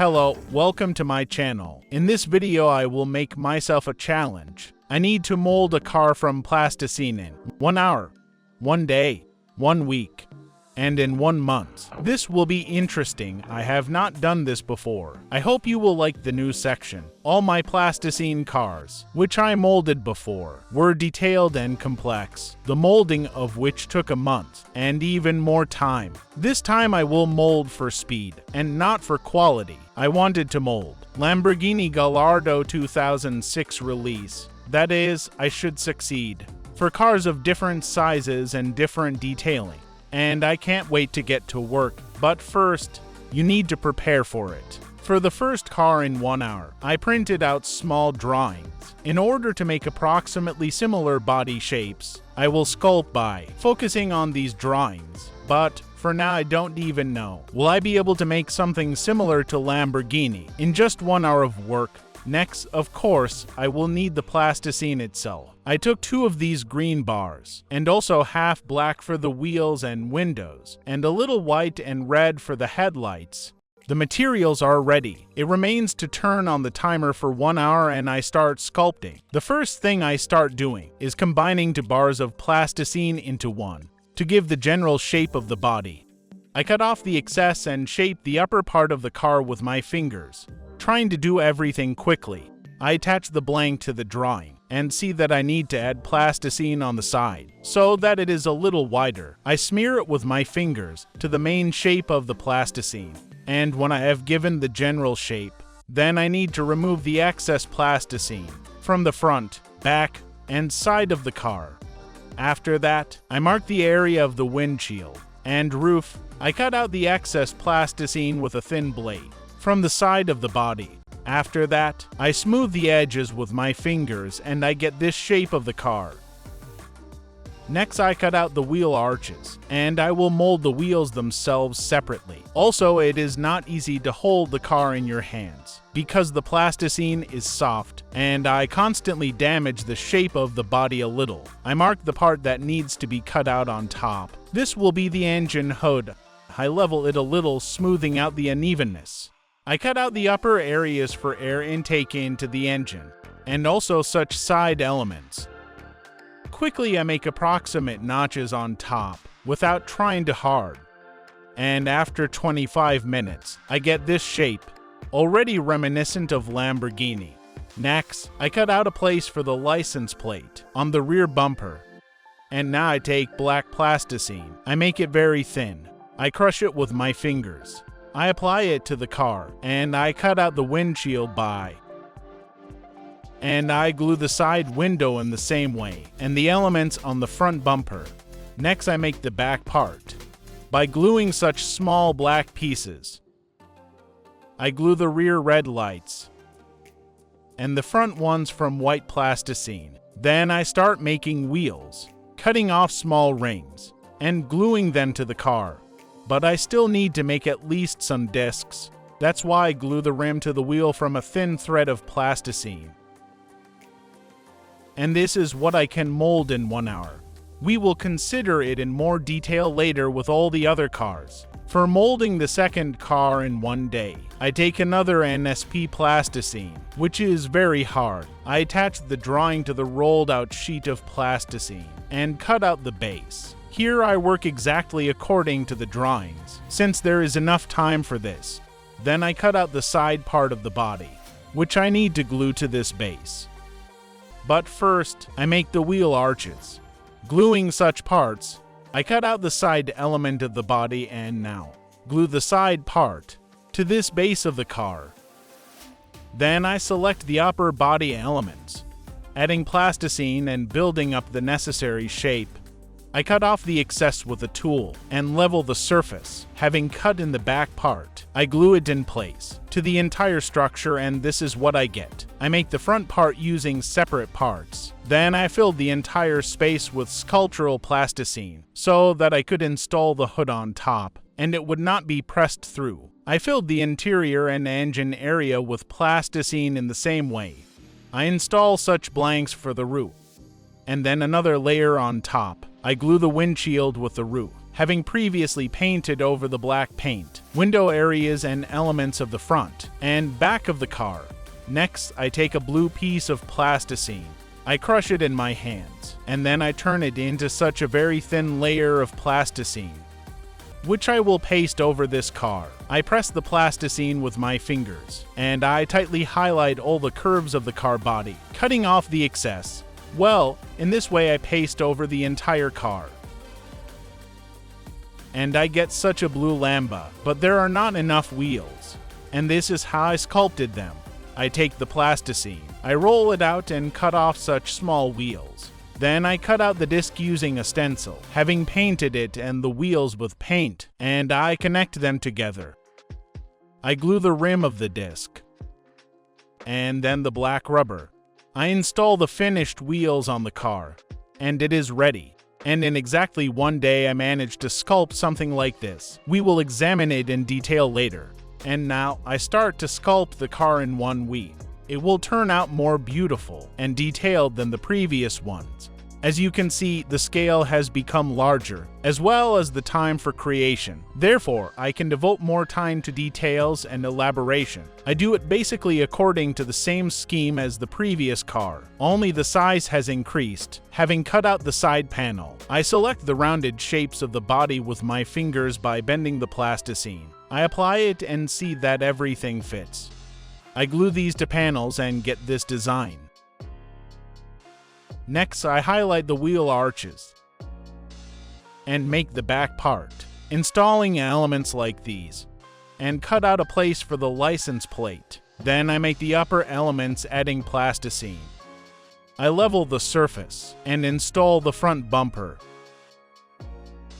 Hello, welcome to my channel. In this video I will make myself a challenge. I need to mold a car from plasticine in 1 hour, 1 day, 1 week, and in 1 month. This will be interesting. I have not done this before. I hope you will like the new section. All my plasticine cars, which I molded before, were detailed and complex, the molding of which took a month and even more time. This time I will mold for speed and not for quality. I wanted to mold Lamborghini Gallardo 2006 release. That is, I should succeed. For cars of different sizes and different detailing. And I can't wait to get to work. But first, you need to prepare for it. For the first car in 1 hour, I printed out small drawings. In order to make approximately similar body shapes, I will sculpt by focusing on these drawings. But for now, I don't even know. Will I be able to make something similar to Lamborghini in just 1 hour of work? Next, of course, I will need the plasticine itself. I took 2 of these green bars, and also half black for the wheels and windows, and a little white and red for the headlights. The materials are ready. It remains to turn on the timer for 1 hour and I start sculpting. The first thing I start doing is combining 2 bars of plasticine into one, to give the general shape of the body. I cut off the excess and shape the upper part of the car with my fingers. Trying to do everything quickly, I attach the blank to the drawing and see that I need to add plasticine on the side so that it is a little wider. I smear it with my fingers to the main shape of the plasticine, and when I have given the general shape, then I need to remove the excess plasticine from the front, back, and side of the car. After that, I mark the area of the windshield and roof. I cut out the excess plasticine with a thin blade from the side of the body. After that, I smooth the edges with my fingers and I get this shape of the car. Next, I cut out the wheel arches, and I will mold the wheels themselves separately. Also, it is not easy to hold the car in your hands, because the plasticine is soft, and I constantly damage the shape of the body a little. I mark the part that needs to be cut out on top. This will be the engine hood. I level it a little, smoothing out the unevenness. I cut out the upper areas for air intake into the engine, and also such side elements. Quickly I make approximate notches on top, without trying too hard. And after 25 minutes, I get this shape, already reminiscent of Lamborghini. Next, I cut out a place for the license plate on the rear bumper. And now I take black plasticine. I make it very thin. I crush it with my fingers. I apply it to the car, and I cut out the windshield and I glue the side window in the same way, and the elements on the front bumper. Next, I make the back part by gluing such small black pieces. I glue the rear red lights and the front ones from white plasticine. Then I start making wheels, cutting off small rings and gluing them to the car. But I still need to make at least some discs. That's why I glue the rim to the wheel from a thin thread of plasticine. And this is what I can mold in 1 hour. We will consider it in more detail later with all the other cars. For molding the second car in 1 day, I take another NSP plasticine, which is very hard. I attach the drawing to the rolled out sheet of plasticine and cut out the base. Here I work exactly according to the drawings, since there is enough time for this. Then I cut out the side part of the body, which I need to glue to this base. But first, I make the wheel arches. Gluing such parts, I cut out the side element of the body and now glue the side part to this base of the car. Then I select the upper body elements, adding plasticine and building up the necessary shape. I cut off the excess with a tool and level the surface. Having cut in the back part, I glue it in place to the entire structure, and this is what I get. I make the front part using separate parts. Then I filled the entire space with sculptural plasticine so that I could install the hood on top and it would not be pressed through. I filled the interior and engine area with plasticine in the same way. I install such blanks for the roof, and then another layer on top. I glue the windshield with the roof. having previously painted over the black paint, window areas and elements of the front and back of the car. Next, I take a blue piece of plasticine. I crush it in my hands, and then I turn it into such a very thin layer of plasticine, which I will paste over this car. I press the plasticine with my fingers, and I tightly highlight all the curves of the car body, cutting off the excess. Well, in this way I paste over the entire car. And I get such a blue Lamba, but there are not enough wheels. And this is how I sculpted them. I take the plasticine, I roll it out and cut off such small wheels. Then I cut out the disc using a stencil, having painted it and the wheels with paint, and I connect them together. I glue the rim of the disc, and then the black rubber. I install the finished wheels on the car, and it is ready. And in exactly one day I managed to sculpt something like this. We will examine it in detail later. And now I start to sculpt the car in 1 week. It will turn out more beautiful and detailed than the previous ones. As you can see, the scale has become larger, as well as the time for creation. Therefore, I can devote more time to details and elaboration. I do it basically according to the same scheme as the previous car, only the size has increased. Having cut out the side panel, I select the rounded shapes of the body with my fingers by bending the plasticine. I apply it and see that everything fits. I glue these to panels and get this design. Next, I highlight the wheel arches and make the back part, installing elements like these, and cut out a place for the license plate. Then I make the upper elements adding plasticine. I level the surface and install the front bumper.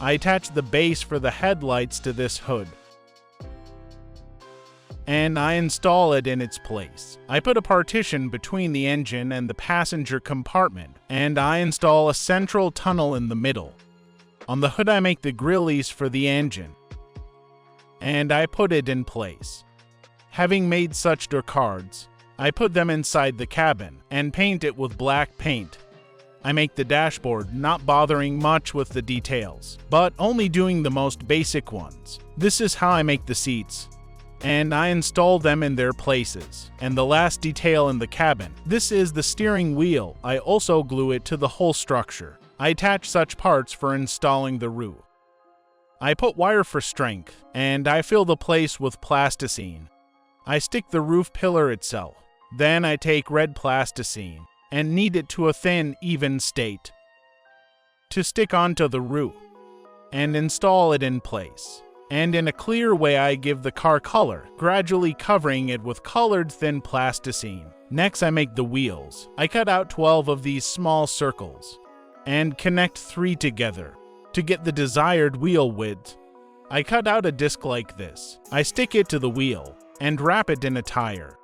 I attach the base for the headlights to this hood, and I install it in its place. I put a partition between the engine and the passenger compartment, and I install a central tunnel in the middle. On the hood I make the grillies for the engine, and I put it in place. Having made such door cards, I put them inside the cabin and paint it with black paint. I make the dashboard, not bothering much with the details, but only doing the most basic ones. This is how I make the seats, and I install them in their places. And the last detail in the cabin, this is the steering wheel. I also glue it to the whole structure. I attach such parts for installing the roof. I put wire for strength, and I fill the place with plasticine. I stick the roof pillar itself. Then I take red plasticine and knead it to a thin, even state to stick onto the roof and install it in place. And in a clear way I give the car color, gradually covering it with colored thin plasticine. Next I make the wheels. I cut out 12 of these small circles and connect 3 together to get the desired wheel width. I cut out a disc like this. I stick it to the wheel and wrap it in a tire.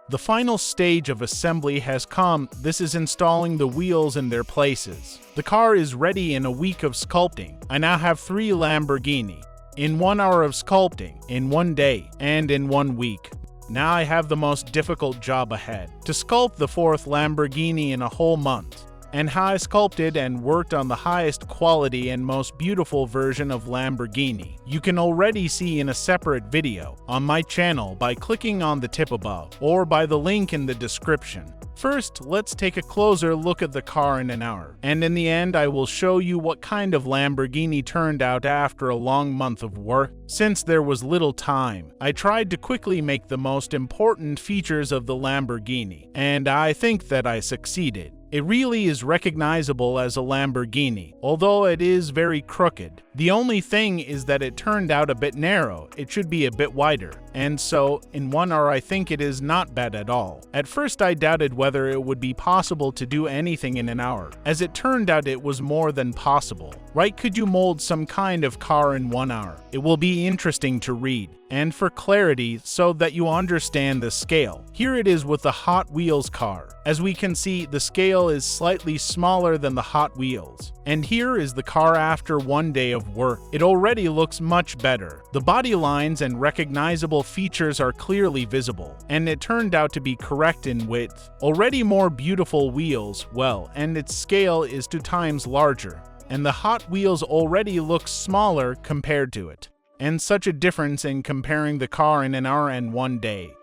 The final stage of assembly has come. This is installing the wheels in their places. The car is ready in a week of sculpting. I now have 3 Lamborghini. In 1 hour of sculpting, in 1 day, and in 1 week. Now I have the most difficult job ahead, to sculpt the 4th Lamborghini in a whole month. And how I sculpted and worked on the highest quality and most beautiful version of Lamborghini, you can already see in a separate video on my channel by clicking on the tip above, or by the link in the description. First, let's take a closer look at the car in an hour, and in the end I will show you what kind of Lamborghini turned out after a long month of work. Since there was little time, I tried to quickly make the most important features of the Lamborghini, and I think that I succeeded. It really is recognizable as a Lamborghini, although it is very crooked. The only thing is that it turned out a bit narrow. It should be a bit wider. And so, in 1 hour I think it is not bad at all. At first I doubted whether it would be possible to do anything in an hour. As it turned out it was more than possible. Right? Could you mold some kind of car in 1 hour? It will be interesting to read. And for clarity, so that you understand the scale, here it is with the Hot Wheels car. As we can see, the scale is slightly smaller than the Hot Wheels. And here is the car after 1 day of work. It already looks much better. The body lines and recognizable features are clearly visible, and it turned out to be correct in width. Already more beautiful wheels, well, and its scale is 2 times larger. and the Hot Wheels already looks smaller compared to it. And such a difference in comparing the car in an hour and 1 day.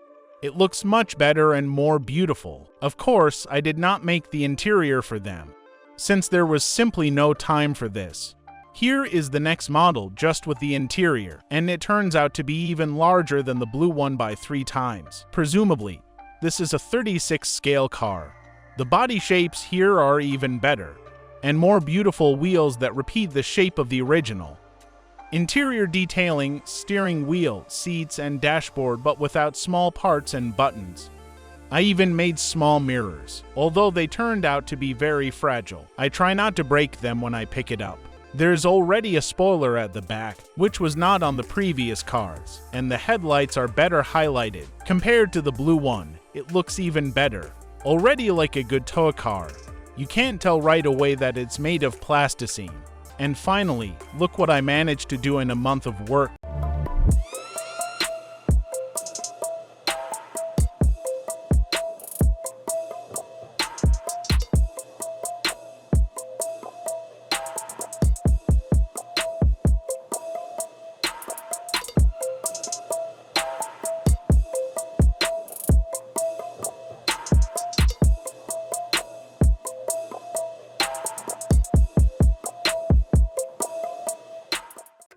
It looks much better and more beautiful. Of course, I did not make the interior for them, since there was simply no time for this. Here is the next model just with the interior, and it turns out to be even larger than the blue one by 3 times. Presumably, this is a 36 scale car. The body shapes here are even better, and more beautiful wheels that repeat the shape of the original. Interior detailing, steering wheel, seats, and dashboard, but without small parts and buttons. I even made small mirrors, although they turned out to be very fragile. I try not to break them when I pick it up. There's already a spoiler at the back, which was not on the previous cars, and the headlights are better highlighted. Compared to the blue one, it looks even better. Already like a good toy car. You can't tell right away that it's made of plasticine. And finally, look what I managed to do in a month of work.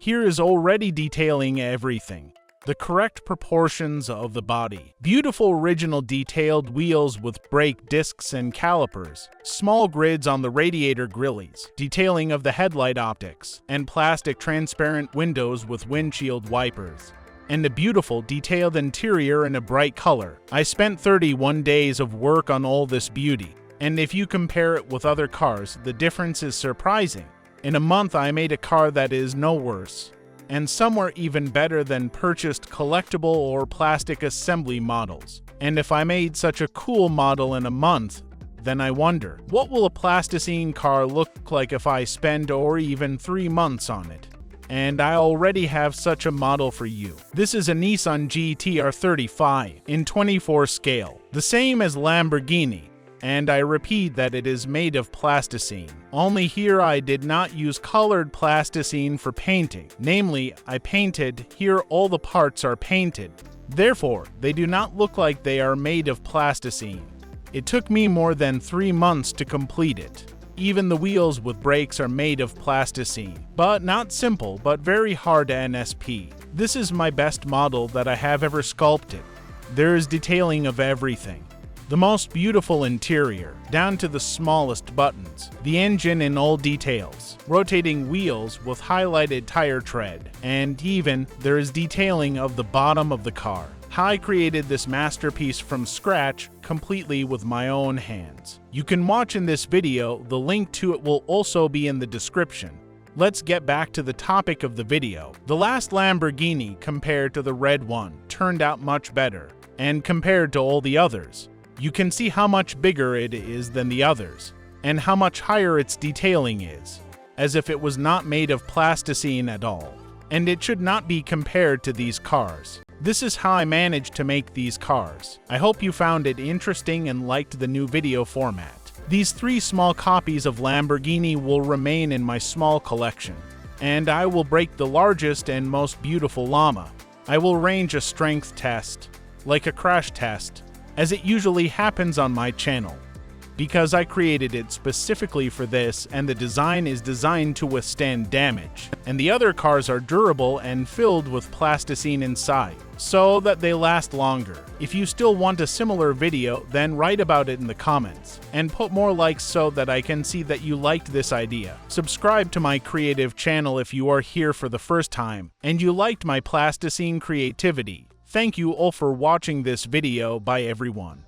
Here is already detailing everything. The correct proportions of the body. Beautiful original detailed wheels with brake discs and calipers. Small grids on the radiator grilles. Detailing of the headlight optics. And plastic transparent windows with windshield wipers. And a beautiful detailed interior in a bright color. I spent 31 days of work on all this beauty. And if you compare it with other cars, the difference is surprising. In a month, I made a car that is no worse, and somewhere even better than purchased collectible or plastic assembly models. And if I made such a cool model in a month, then I wonder, what will a plasticine car look like if I spend or even 3 months on it? And I already have such a model for you. This is a Nissan GT-R 35 in 24 scale, the same as Lamborghini. And I repeat that it is made of plasticine. Only here I did not use colored plasticine for painting. Namely, I painted, here all the parts are painted. Therefore, they do not look like they are made of plasticine. It took me more than 3 months to complete it. Even the wheels with brakes are made of plasticine. But not simple, but very hard NSP. This is my best model that I have ever sculpted. There is detailing of everything. The most beautiful interior, down to the smallest buttons, the engine in all details, rotating wheels with highlighted tire tread, and even there is detailing of the bottom of the car. How I created this masterpiece from scratch, completely with my own hands. You can watch in this video, the link to it will also be in the description. Let's get back to the topic of the video. The last Lamborghini compared to the red one turned out much better, and compared to all the others, you can see how much bigger it is than the others, and how much higher its detailing is, as if it was not made of plasticine at all. And it should not be compared to these cars. This is how I managed to make these cars. I hope you found it interesting and liked the new video format. These 3 small copies of Lamborghini will remain in my small collection, and I will break the largest and most beautiful llama. I will arrange a strength test, like a crash test, as it usually happens on my channel, because I created it specifically for this, and the design is designed to withstand damage, and the other cars are durable and filled with plasticine inside, so that they last longer. If you still want a similar video, then write about it in the comments, and put more likes so that I can see that you liked this idea. Subscribe to my creative channel if you are here for the first time, and you liked my plasticine creativity. Thank you all for watching this video. Bye everyone.